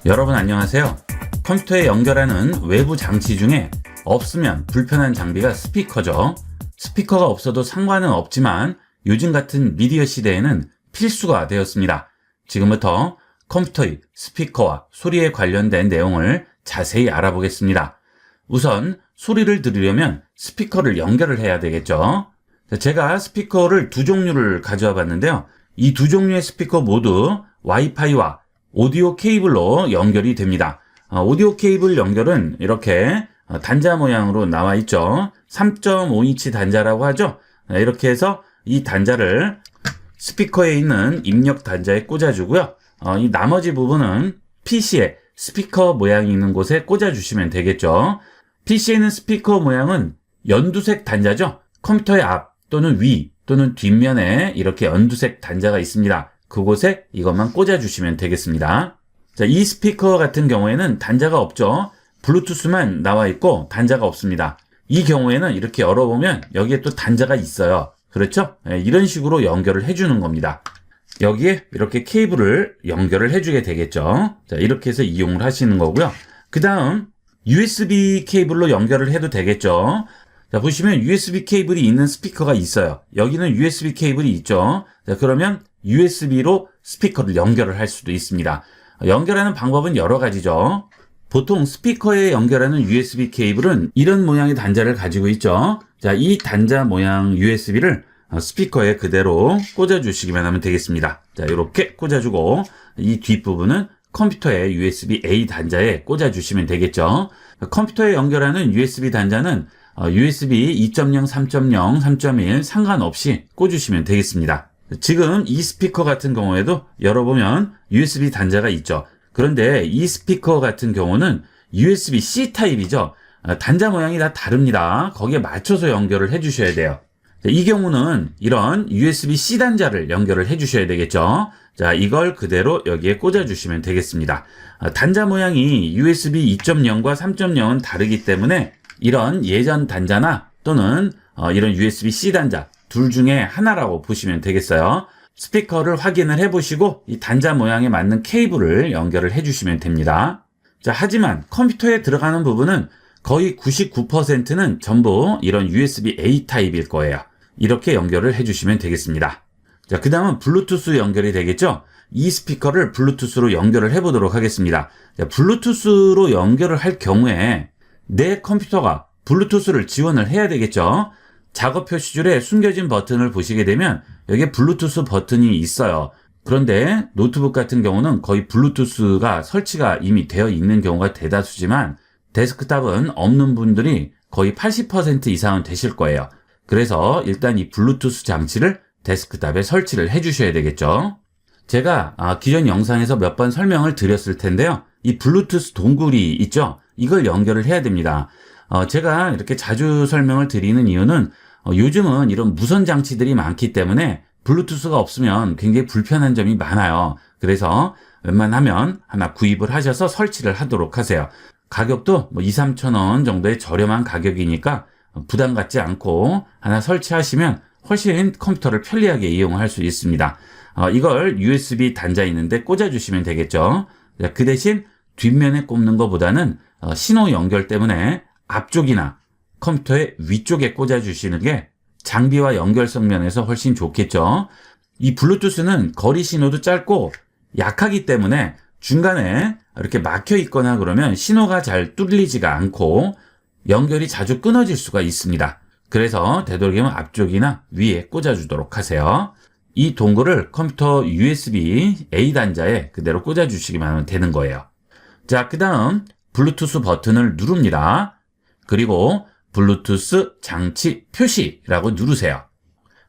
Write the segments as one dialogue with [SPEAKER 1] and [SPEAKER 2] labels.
[SPEAKER 1] 여러분 안녕하세요. 컴퓨터에 연결하는 외부 장치 중에 없으면 불편한 장비가 스피커죠. 스피커가 없어도 상관은 없지만 요즘 같은 미디어 시대에는 필수가 되었습니다. 지금부터 컴퓨터의 스피커와 소리에 관련된 내용을 자세히 알아보겠습니다. 우선 소리를 들으려면 스피커를 연결을 해야 되겠죠. 제가 스피커를 두 종류를 가져와 봤는데요. 이 두 종류의 스피커 모두 와이파이와 오디오 케이블로 연결이 됩니다. 오디오 케이블 연결은 이렇게 단자 모양으로 나와 있죠. 3.5인치 단자라고 하죠. 이렇게 해서 이 단자를 스피커에 있는 입력 단자에 꽂아주고요. 이 나머지 부분은 PC에 스피커 모양이 있는 곳에 꽂아주시면 되겠죠. PC에 있는 스피커 모양은 연두색 단자죠. 컴퓨터의 앞 또는 위 또는 뒷면에 이렇게 연두색 단자가 있습니다. 그곳에 이것만 꽂아주시면 되겠습니다. 자, 이 스피커 같은 경우에는 단자가 없죠. 블루투스만 나와 있고 단자가 없습니다. 이 경우에는 이렇게 열어보면 여기에 또 단자가 있어요. 그렇죠? 이런 식으로 연결을 해주는 겁니다. 여기에 이렇게 케이블을 연결을 해주게 되겠죠. 자, 이렇게 해서 이용을 하시는 거고요. 그 다음 USB 케이블로 연결을 해도 되겠죠. 자, 보시면 USB 케이블이 있는 스피커가 있어요. 여기는 USB 케이블이 있죠. 자, 그러면 USB로 스피커를 연결을 할 수도 있습니다. 연결하는 방법은 여러 가지죠. 보통 스피커에 연결하는 USB 케이블은 이런 모양의 단자를 가지고 있죠. 자, 이 단자 모양 USB를 스피커에 그대로 꽂아주시기만 하면 되겠습니다. 자, 이렇게 꽂아주고 이 뒷부분은 컴퓨터의 USB-A 단자에 꽂아주시면 되겠죠. 컴퓨터에 연결하는 USB 단자는 USB 2.0, 3.0, 3.1 상관없이 꽂으시면 되겠습니다. 지금 이 스피커 같은 경우에도 열어보면 USB 단자가 있죠. 그런데 이 스피커 같은 경우는 USB-C 타입이죠. 단자 모양이 다 다릅니다. 거기에 맞춰서 연결을 해주셔야 돼요. 이 경우는 이런 USB-C 단자를 연결을 해주셔야 되겠죠. 자, 이걸 그대로 여기에 꽂아주시면 되겠습니다. 단자 모양이 USB 2.0과 3.0은 다르기 때문에 이런 예전 단자나 또는 이런 USB-C 단자 둘 중에 하나라고 보시면 되겠어요. 스피커를 확인을 해보시고 이 단자 모양에 맞는 케이블을 연결을 해주시면 됩니다. 자, 하지만 컴퓨터에 들어가는 부분은 거의 99%는 전부 이런 USB-A 타입일 거예요. 이렇게 연결을 해주시면 되겠습니다. 자, 그 다음은 블루투스 연결이 되겠죠? 이 스피커를 블루투스로 연결을 해보도록 하겠습니다. 자, 블루투스로 연결을 할 경우에 내 컴퓨터가 블루투스를 지원을 해야 되겠죠? 작업 표시줄에 숨겨진 버튼을 보시게 되면 여기에 블루투스 버튼이 있어요. 그런데 노트북 같은 경우는 거의 블루투스가 설치가 이미 되어 있는 경우가 대다수지만 데스크탑은 없는 분들이 거의 80% 이상은 되실 거예요. 그래서 일단 이 블루투스 장치를 데스크탑에 설치를 해주셔야 되겠죠. 제가 기존 영상에서 몇 번 설명을 드렸을 텐데요. 이 블루투스 동굴이 있죠. 이걸 연결을 해야 됩니다. 제가 이렇게 자주 설명을 드리는 이유는 요즘은 이런 무선 장치들이 많기 때문에 블루투스가 없으면 굉장히 불편한 점이 많아요. 그래서 웬만하면 하나 구입을 하셔서 설치를 하도록 하세요. 가격도 2, 3천 원 정도의 저렴한 가격이니까 부담 갖지 않고 하나 설치하시면 훨씬 컴퓨터를 편리하게 이용할 수 있습니다. 이걸 USB 단자 있는데 꽂아주시면 되겠죠. 그 대신 뒷면에 꼽는 것보다는 신호 연결 때문에 앞쪽이나 컴퓨터의 위쪽에 꽂아주시는 게 장비와 연결성 면에서 훨씬 좋겠죠. 이 블루투스는 거리 신호도 짧고 약하기 때문에 중간에 이렇게 막혀 있거나 그러면 신호가 잘 뚫리지가 않고 연결이 자주 끊어질 수가 있습니다. 그래서 되도록이면 앞쪽이나 위에 꽂아주도록 하세요. 이 동굴을 컴퓨터 USB-A 단자에 그대로 꽂아주시기만 하면 되는 거예요. 자, 그 다음 블루투스 버튼을 누릅니다. 그리고 블루투스 장치 표시라고 누르세요.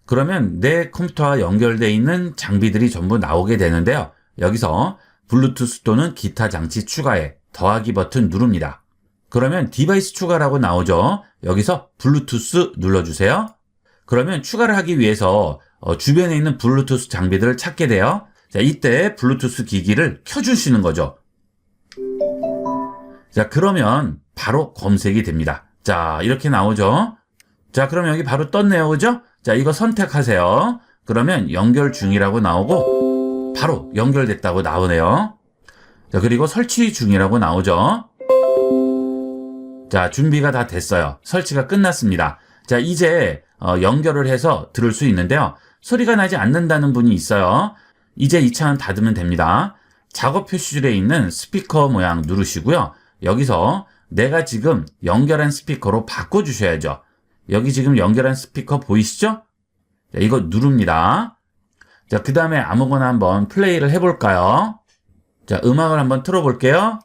[SPEAKER 1] 그러면 내 컴퓨터와 연결되어 있는 장비들이 전부 나오게 되는데요. 여기서 블루투스 또는 기타 장치 추가에 더하기 버튼 누릅니다. 그러면 디바이스 추가라고 나오죠. 여기서 블루투스 눌러주세요. 그러면 추가를 하기 위해서 주변에 있는 블루투스 장비들을 찾게 돼요. 자, 이때 블루투스 기기를 켜주시는 거죠. 자, 그러면 바로 검색이 됩니다. 자, 이렇게 나오죠. 자, 그럼 여기 바로 떴네요. 그죠? 자, 이거 선택하세요. 그러면 연결 중이라고 나오고 바로 연결됐다고 나오네요. 자, 그리고 설치 중이라고 나오죠. 자, 준비가 다 됐어요. 설치가 끝났습니다. 자, 이제 연결을 해서 들을 수 있는데요. 소리가 나지 않는다는 분이 있어요. 이제 이 창은 닫으면 됩니다. 작업 표시줄에 있는 스피커 모양 누르시고요. 여기서 내가 지금 연결한 스피커로 바꿔주셔야죠. 여기 지금 연결한 스피커 보이시죠? 자, 이거 누릅니다. 자, 그 다음에 아무거나 한번 플레이를 해볼까요? 자, 음악을 한번 틀어볼게요.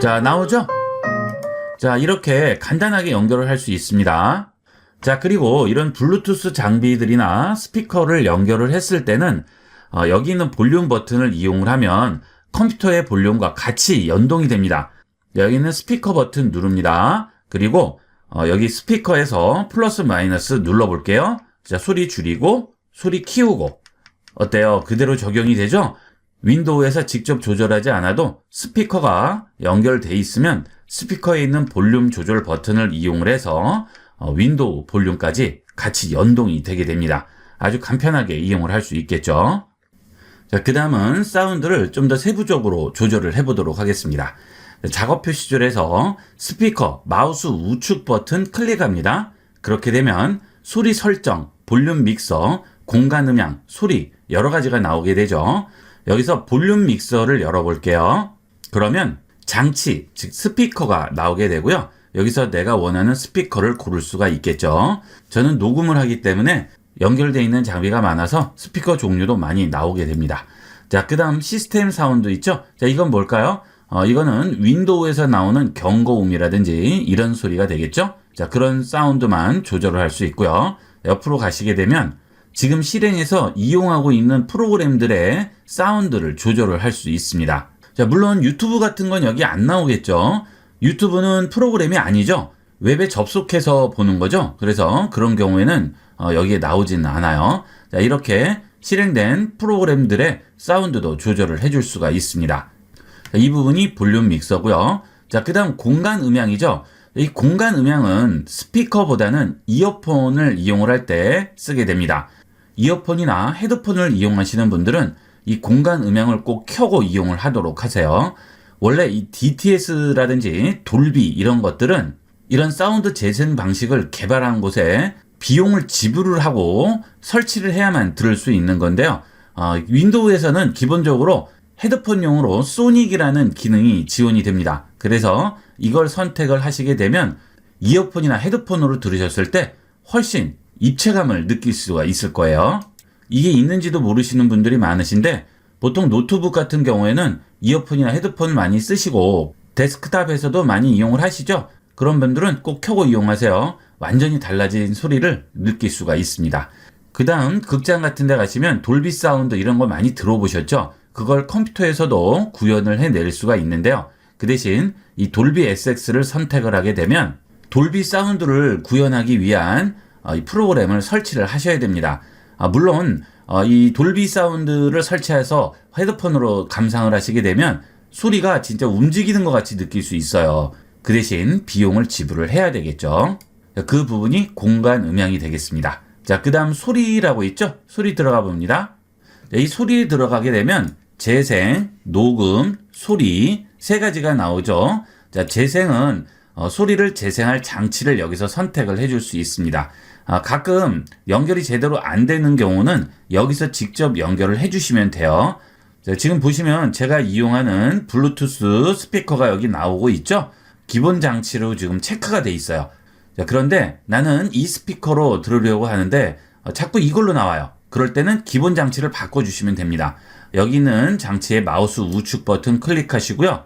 [SPEAKER 1] 자, 나오죠? 자, 이렇게 간단하게 연결을 할 수 있습니다. 자, 그리고 이런 블루투스 장비들이나 스피커를 연결을 했을 때는 여기 있는 볼륨 버튼을 이용을 하면 컴퓨터의 볼륨과 같이 연동이 됩니다. 여기 있는 스피커 버튼 누릅니다. 그리고 여기 스피커에서 플러스 마이너스 눌러볼게요. 자, 소리 줄이고 소리 키우고 어때요? 그대로 적용이 되죠? 윈도우에서 직접 조절하지 않아도 스피커가 연결돼 있으면 스피커에 있는 볼륨 조절 버튼을 이용을 해서 윈도우 볼륨까지 같이 연동이 되게 됩니다. 아주 간편하게 이용을 할 수 있겠죠. 자, 그 다음은 사운드를 좀 더 세부적으로 조절을 해보도록 하겠습니다. 작업 표시줄에서 스피커 마우스 우측 버튼 클릭합니다. 그렇게 되면 소리 설정, 볼륨 믹서, 공간 음향, 소리 여러 가지가 나오게 되죠. 여기서 볼륨 믹서를 열어볼게요. 그러면 장치, 즉 스피커가 나오게 되고요. 여기서 내가 원하는 스피커를 고를 수가 있겠죠. 저는 녹음을 하기 때문에 연결되어 있는 장비가 많아서 스피커 종류도 많이 나오게 됩니다. 자, 그 다음 시스템 사운드 있죠? 자, 이건 뭘까요? 이거는 윈도우에서 나오는 경고음이라든지 이런 소리가 되겠죠? 자, 그런 사운드만 조절을 할 수 있고요. 옆으로 가시게 되면 지금 실행해서 이용하고 있는 프로그램들의 사운드를 조절을 할 수 있습니다. 자, 물론 유튜브 같은 건 여기 안 나오겠죠. 유튜브는 프로그램이 아니죠. 웹에 접속해서 보는 거죠. 그래서 그런 경우에는 여기에 나오지는 않아요. 자, 이렇게 실행된 프로그램들의 사운드도 조절을 해줄 수가 있습니다. 자, 이 부분이 볼륨 믹서고요. 자, 그 다음 공간 음향이죠. 이 공간 음향은 스피커보다는 이어폰을 이용을 할 때 쓰게 됩니다. 이어폰이나 헤드폰을 이용하시는 분들은 이 공간 음향을 꼭 켜고 이용을 하도록 하세요. 원래 이 DTS라든지 돌비 이런 것들은 이런 사운드 재생 방식을 개발한 곳에 비용을 지불을 하고 설치를 해야만 들을 수 있는 건데요. 윈도우에서는 기본적으로 헤드폰용으로 소닉이라는 기능이 지원이 됩니다. 그래서 이걸 선택을 하시게 되면 이어폰이나 헤드폰으로 들으셨을 때 훨씬 입체감을 느낄 수가 있을 거예요. 이게 있는지도 모르시는 분들이 많으신데 보통 노트북 같은 경우에는 이어폰이나 헤드폰을 많이 쓰시고 데스크탑에서도 많이 이용을 하시죠. 그런 분들은 꼭 켜고 이용하세요. 완전히 달라진 소리를 느낄 수가 있습니다. 그 다음 극장 같은 데 가시면 돌비 사운드 이런 거 많이 들어보셨죠? 그걸 컴퓨터에서도 구현을 해낼 수가 있는데요. 그 대신 이 돌비 SX를 선택을 하게 되면 돌비 사운드를 구현하기 위한 이 프로그램을 설치를 하셔야 됩니다. 물론 이 돌비 사운드를 설치해서 헤드폰으로 감상을 하시게 되면 소리가 진짜 움직이는 것 같이 느낄 수 있어요. 그 대신 비용을 지불을 해야 되겠죠. 그 부분이 공간 음향이 되겠습니다. 자, 그 다음 소리라고 있죠? 소리 들어가 봅니다. 이 소리에 들어가게 되면 재생, 녹음, 소리 세 가지가 나오죠. 자, 재생은 소리를 재생할 장치를 여기서 선택을 해줄 수 있습니다. 가끔 연결이 제대로 안 되는 경우는 여기서 직접 연결을 해주시면 돼요. 자, 지금 보시면 제가 이용하는 블루투스 스피커가 여기 나오고 있죠. 기본 장치로 지금 체크가 돼 있어요. 자, 그런데 나는 이 스피커로 들으려고 하는데 자꾸 이걸로 나와요. 그럴 때는 기본 장치를 바꿔주시면 됩니다. 여기 있는 장치의 마우스 우측 버튼 클릭하시고요.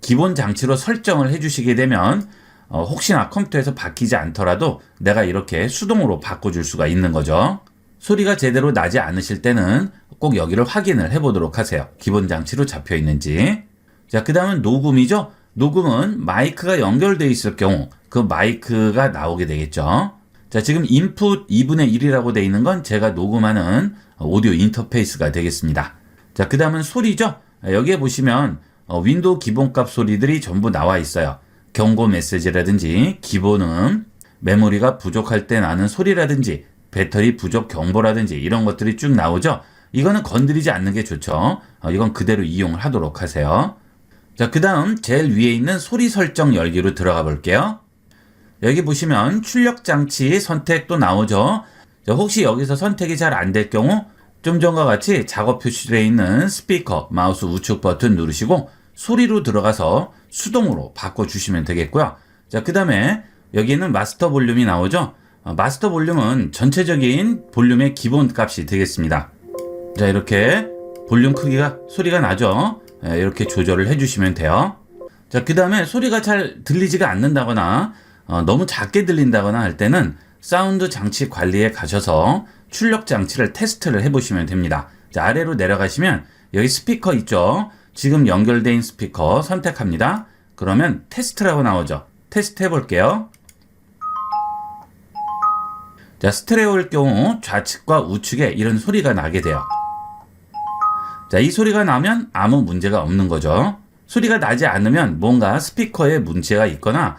[SPEAKER 1] 기본 장치로 설정을 해주시게 되면 혹시나 컴퓨터에서 바뀌지 않더라도 내가 이렇게 수동으로 바꿔줄 수가 있는 거죠. 소리가 제대로 나지 않으실 때는 꼭 여기를 확인을 해보도록 하세요. 기본 장치로 잡혀 있는지. 자, 그 다음은 녹음이죠. 녹음은 마이크가 연결되어 있을 경우 그 마이크가 나오게 되겠죠. 자, 지금 인풋 2분의 1이라고 되어 있는 건 제가 녹음하는 오디오 인터페이스가 되겠습니다. 자, 그 다음은 소리죠. 여기에 보시면 윈도우 기본값 소리들이 전부 나와 있어요. 경고 메시지라든지 기본음, 메모리가 부족할 때 나는 소리라든지 배터리 부족 경보라든지 이런 것들이 쭉 나오죠. 이거는 건드리지 않는 게 좋죠. 이건 그대로 이용을 하도록 하세요. 자, 그 다음 제일 위에 있는 소리 설정 열기로 들어가 볼게요. 여기 보시면 출력 장치 선택도 나오죠. 자, 혹시 여기서 선택이 잘 안 될 경우 좀 전과 같이 작업 표시되어 있는 스피커 마우스 우측 버튼 누르시고 소리로 들어가서 수동으로 바꿔주시면 되겠고요. 자, 그 다음에 여기는 마스터 볼륨이 나오죠. 마스터 볼륨은 전체적인 볼륨의 기본 값이 되겠습니다. 자, 이렇게 볼륨 크기가 소리가 나죠. 이렇게 조절을 해주시면 돼요. 자, 그 다음에 소리가 잘 들리지가 않는다거나 너무 작게 들린다거나 할 때는 사운드 장치 관리에 가셔서 출력 장치를 테스트를 해보시면 됩니다. 자, 아래로 내려가시면 여기 스피커 있죠. 지금 연결된 스피커 선택합니다. 그러면 테스트라고 나오죠. 테스트 해볼게요. 자, 스테레오일 경우 좌측과 우측에 이런 소리가 나게 돼요. 자, 이 소리가 나면 아무 문제가 없는 거죠. 소리가 나지 않으면 뭔가 스피커에 문제가 있거나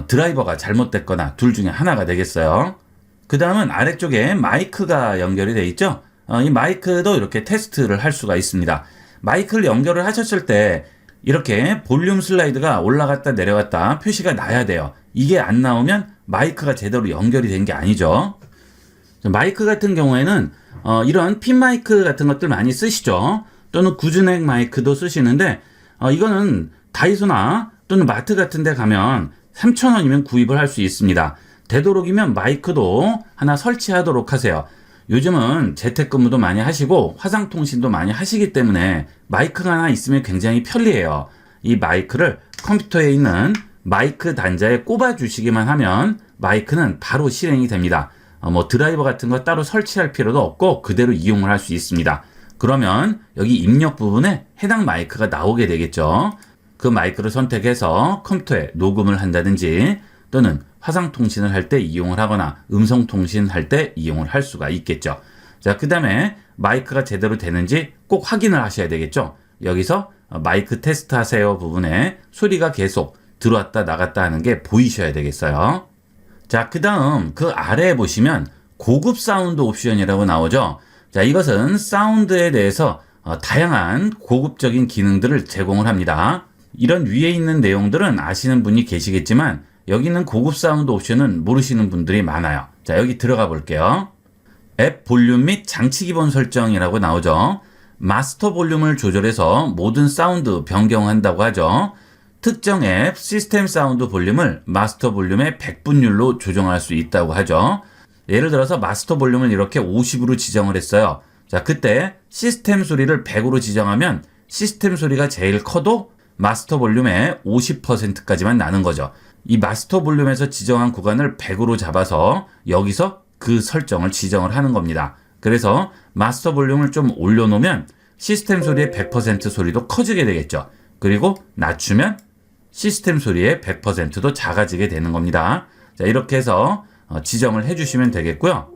[SPEAKER 1] 드라이버가 잘못됐거나 둘 중에 하나가 되겠어요. 그 다음은 아래쪽에 마이크가 연결이 되어 있죠. 이 마이크도 이렇게 테스트를 할 수가 있습니다. 마이크를 연결을 하셨을 때 이렇게 볼륨 슬라이드가 올라갔다 내려갔다 표시가 나야 돼요. 이게 안 나오면 마이크가 제대로 연결이 된 게 아니죠. 마이크 같은 경우에는 이런 핀 마이크 같은 것들 많이 쓰시죠. 또는 구즈넥 마이크도 쓰시는데 이거는 다이소나 또는 마트 같은 데 가면 3,000원이면 구입을 할 수 있습니다. 되도록이면 마이크도 하나 설치하도록 하세요. 요즘은 재택근무도 많이 하시고 화상통신도 많이 하시기 때문에 마이크가 하나 있으면 굉장히 편리해요. 이 마이크를 컴퓨터에 있는 마이크 단자에 꼽아 주시기만 하면 마이크는 바로 실행이 됩니다. 드라이버 같은 거 따로 설치할 필요도 없고 그대로 이용을 할 수 있습니다. 그러면 여기 입력 부분에 해당 마이크가 나오게 되겠죠. 그 마이크를 선택해서 컴퓨터에 녹음을 한다든지 또는 화상통신을 할 때 이용을 하거나 음성통신할 때 이용을 할 수가 있겠죠. 자, 그 다음에 마이크가 제대로 되는지 꼭 확인을 하셔야 되겠죠. 여기서 마이크 테스트 하세요 부분에 소리가 계속 들어왔다 나갔다 하는 게 보이셔야 되겠어요. 자, 그 다음 그 아래에 보시면 고급 사운드 옵션이라고 나오죠. 자, 이것은 사운드에 대해서 다양한 고급적인 기능들을 제공을 합니다. 이런 위에 있는 내용들은 아시는 분이 계시겠지만 여기 있는 고급 사운드 옵션은 모르시는 분들이 많아요. 자, 여기 들어가 볼게요. 앱 볼륨 및 장치 기본 설정이라고 나오죠. 마스터 볼륨을 조절해서 모든 사운드 변경한다고 하죠. 특정 앱 시스템 사운드 볼륨을 마스터 볼륨의 100분율로 조정할 수 있다고 하죠. 예를 들어서 마스터 볼륨을 이렇게 50으로 지정을 했어요. 자, 그때 시스템 소리를 100으로 지정하면 시스템 소리가 제일 커도 마스터 볼륨의 50%까지만 나는 거죠. 이 마스터 볼륨에서 지정한 구간을 100으로 잡아서 여기서 그 설정을 지정을 하는 겁니다. 그래서 마스터 볼륨을 좀 올려놓으면 시스템 소리의 100% 소리도 커지게 되겠죠. 그리고 낮추면 시스템 소리의 100%도 작아지게 되는 겁니다. 자, 이렇게 해서 지정을 해주시면 되겠고요.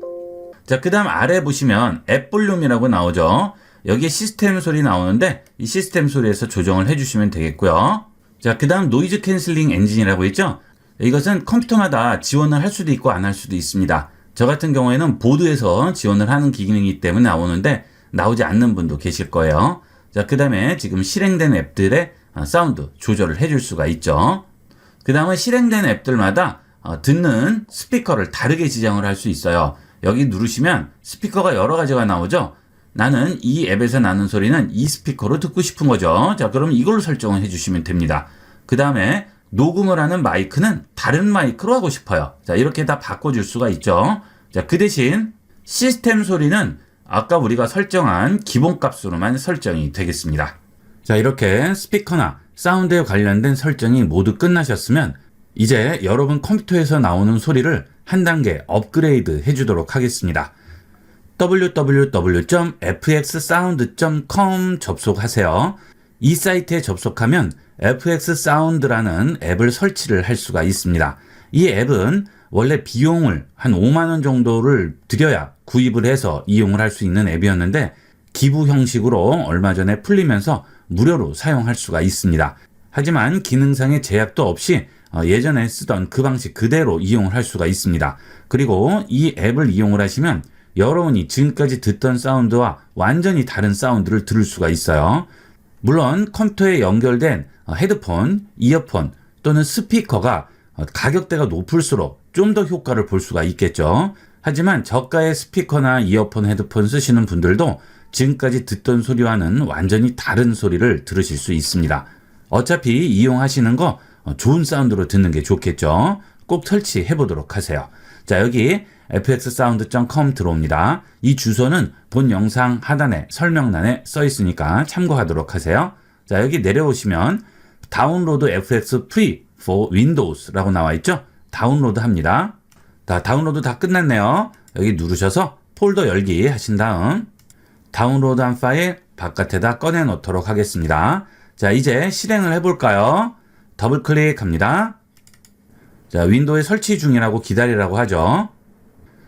[SPEAKER 1] 자, 그 다음 아래 보시면 앱 볼륨이라고 나오죠. 여기에 시스템 소리 나오는데 이 시스템 소리에서 조정을 해주시면 되겠고요. 자, 그 다음 노이즈 캔슬링 엔진이라고 있죠. 이것은 컴퓨터마다 지원을 할 수도 있고 안 할 수도 있습니다. 저 같은 경우에는 보드에서 지원을 하는 기능이기 때문에 나오는데 나오지 않는 분도 계실 거예요. 자, 그 다음에 지금 실행된 앱들의 사운드 조절을 해줄 수가 있죠. 그 다음에 실행된 앱들마다 듣는 스피커를 다르게 지정을 할 수 있어요. 여기 누르시면 스피커가 여러 가지가 나오죠. 나는 이 앱에서 나는 소리는 이 스피커로 듣고 싶은 거죠. 자, 그럼 이걸로 설정을 해주시면 됩니다. 그 다음에 녹음을 하는 마이크는 다른 마이크로 하고 싶어요. 자, 이렇게 다 바꿔줄 수가 있죠. 자, 그 대신 시스템 소리는 아까 우리가 설정한 기본값으로만 설정이 되겠습니다. 자, 이렇게 스피커나 사운드에 관련된 설정이 모두 끝나셨으면 이제 여러분 컴퓨터에서 나오는 소리를 한 단계 업그레이드 해주도록 하겠습니다. www.fxsound.com 접속하세요. 이 사이트에 접속하면 fxsound라는 앱을 설치를 할 수가 있습니다. 이 앱은 원래 비용을 한 5만원 정도를 들여야 구입을 해서 이용을 할 수 있는 앱이었는데 기부 형식으로 얼마 전에 풀리면서 무료로 사용할 수가 있습니다. 하지만 기능상의 제약도 없이 예전에 쓰던 그 방식 그대로 이용을 할 수가 있습니다. 그리고 이 앱을 이용을 하시면 여러분이 지금까지 듣던 사운드와 완전히 다른 사운드를 들을 수가 있어요. 물론 컴퓨터에 연결된 헤드폰, 이어폰 또는 스피커가 가격대가 높을수록 좀 더 효과를 볼 수가 있겠죠. 하지만 저가의 스피커나 이어폰, 헤드폰 쓰시는 분들도 지금까지 듣던 소리와는 완전히 다른 소리를 들으실 수 있습니다. 어차피 이용하시는 거 좋은 사운드로 듣는 게 좋겠죠. 꼭 설치해 보도록 하세요. 자, 여기 fxsound.com 들어옵니다. 이 주소는 본 영상 하단에 설명란에 써 있으니까 참고하도록 하세요. 자, 여기 내려오시면 다운로드 FX Free for Windows라고 나와 있죠. 다운로드 합니다. 자, 다운로드 다 끝났네요. 여기 누르셔서 폴더 열기 하신 다음 다운로드한 파일 바깥에다 꺼내 놓도록 하겠습니다. 자, 이제 실행을 해볼까요? 더블 클릭합니다. 자, 윈도우에 설치 중이라고 기다리라고 하죠.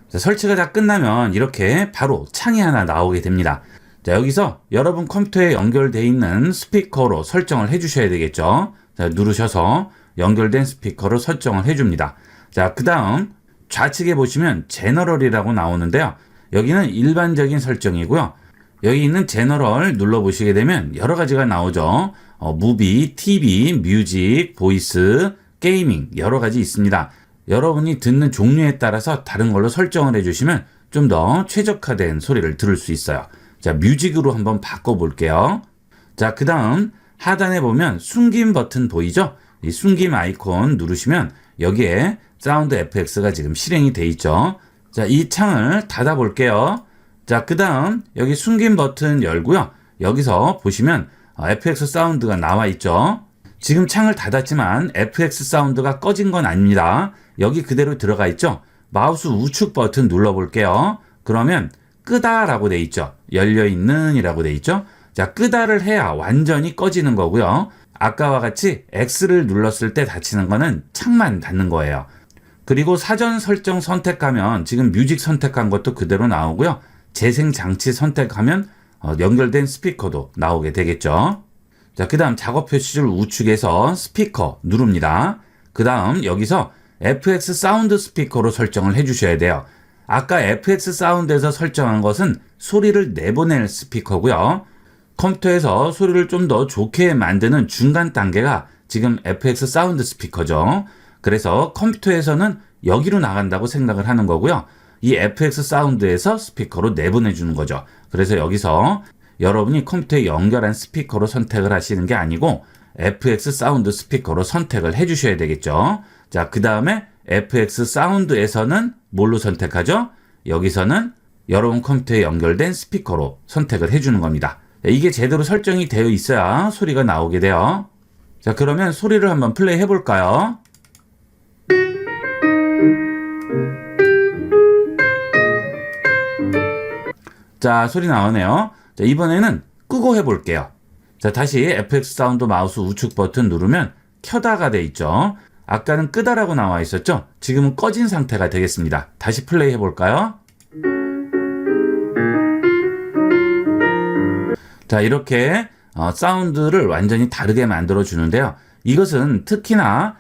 [SPEAKER 1] 자, 설치가 다 끝나면 이렇게 바로 창이 하나 나오게 됩니다. 자, 여기서 여러분 컴퓨터에 연결되어 있는 스피커로 설정을 해주셔야 되겠죠. 자, 누르셔서 연결된 스피커로 설정을 해줍니다. 자, 그 다음 좌측에 보시면 제너럴이라고 나오는데요. 여기는 일반적인 설정이고요. 여기 있는 제너럴 눌러보시게 되면 여러 가지가 나오죠. 무비, TV, 뮤직, 보이스, 게이밍 여러 가지 있습니다. 여러분이 듣는 종류에 따라서 다른 걸로 설정을 해주시면 좀 더 최적화된 소리를 들을 수 있어요. 자, 뮤직으로 한번 바꿔볼게요. 자, 그 다음 하단에 보면 숨김 버튼 보이죠? 이 숨김 아이콘 누르시면 여기에 사운드 FX가 지금 실행이 돼 있죠. 자, 이 창을 닫아 볼게요. 자, 그 다음 여기 숨김 버튼 열고요. 여기서 보시면 FX 사운드가 나와 있죠. 지금 창을 닫았지만 FX 사운드가 꺼진 건 아닙니다. 여기 그대로 들어가 있죠. 마우스 우측 버튼 눌러 볼게요. 그러면 끄다라고 돼 있죠. 열려있는 이라고 돼 있죠. 자, 끄다를 해야 완전히 꺼지는 거고요. 아까와 같이 X를 눌렀을 때 닫히는 거는 창만 닫는 거예요. 그리고 사전 설정 선택하면 지금 뮤직 선택한 것도 그대로 나오고요. 재생 장치 선택하면 연결된 스피커도 나오게 되겠죠. 자, 그 다음 작업 표시줄 우측에서 스피커 누릅니다. 그 다음 여기서 FX 사운드 스피커로 설정을 해주셔야 돼요. 아까 FX 사운드에서 설정한 것은 소리를 내보낼 스피커고요. 컴퓨터에서 소리를 좀 더 좋게 만드는 중간 단계가 지금 FX 사운드 스피커죠. 그래서 컴퓨터에서는 여기로 나간다고 생각을 하는 거고요. 이 FX 사운드에서 스피커로 내보내주는 거죠. 그래서 여기서 여러분이 컴퓨터에 연결한 스피커로 선택을 하시는 게 아니고 FX 사운드 스피커로 선택을 해주셔야 되겠죠. 자, 그 다음에 FX 사운드에서는 뭘로 선택하죠? 여기서는 여러분 컴퓨터에 연결된 스피커로 선택을 해주는 겁니다. 이게 제대로 설정이 되어 있어야 소리가 나오게 돼요. 자, 그러면 소리를 한번 플레이 해볼까요? 자, 소리 나오네요. 자, 이번에는 끄고 해볼게요. 자, 다시 FX 사운드 마우스 우측 버튼 누르면 켜다가 돼 있죠. 아까는 끄다라고 나와 있었죠. 지금은 꺼진 상태가 되겠습니다. 다시 플레이 해볼까요? 자, 이렇게 사운드를 완전히 다르게 만들어 주는데요. 이것은 특히나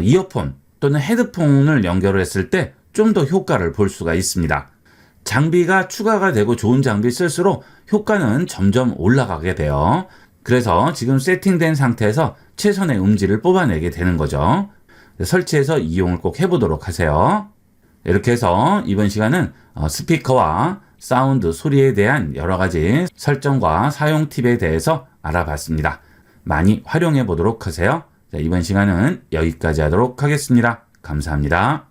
[SPEAKER 1] 이어폰 또는 헤드폰을 연결을 했을 때 좀 더 효과를 볼 수가 있습니다. 장비가 추가가 되고 좋은 장비 쓸수록 효과는 점점 올라가게 돼요. 그래서 지금 세팅된 상태에서 최선의 음질을 뽑아내게 되는 거죠. 설치해서 이용을 꼭 해보도록 하세요. 이렇게 해서 이번 시간은 스피커와 사운드, 소리에 대한 여러 가지 설정과 사용 팁에 대해서 알아봤습니다. 많이 활용해 보도록 하세요. 자, 이번 시간은 여기까지 하도록 하겠습니다. 감사합니다.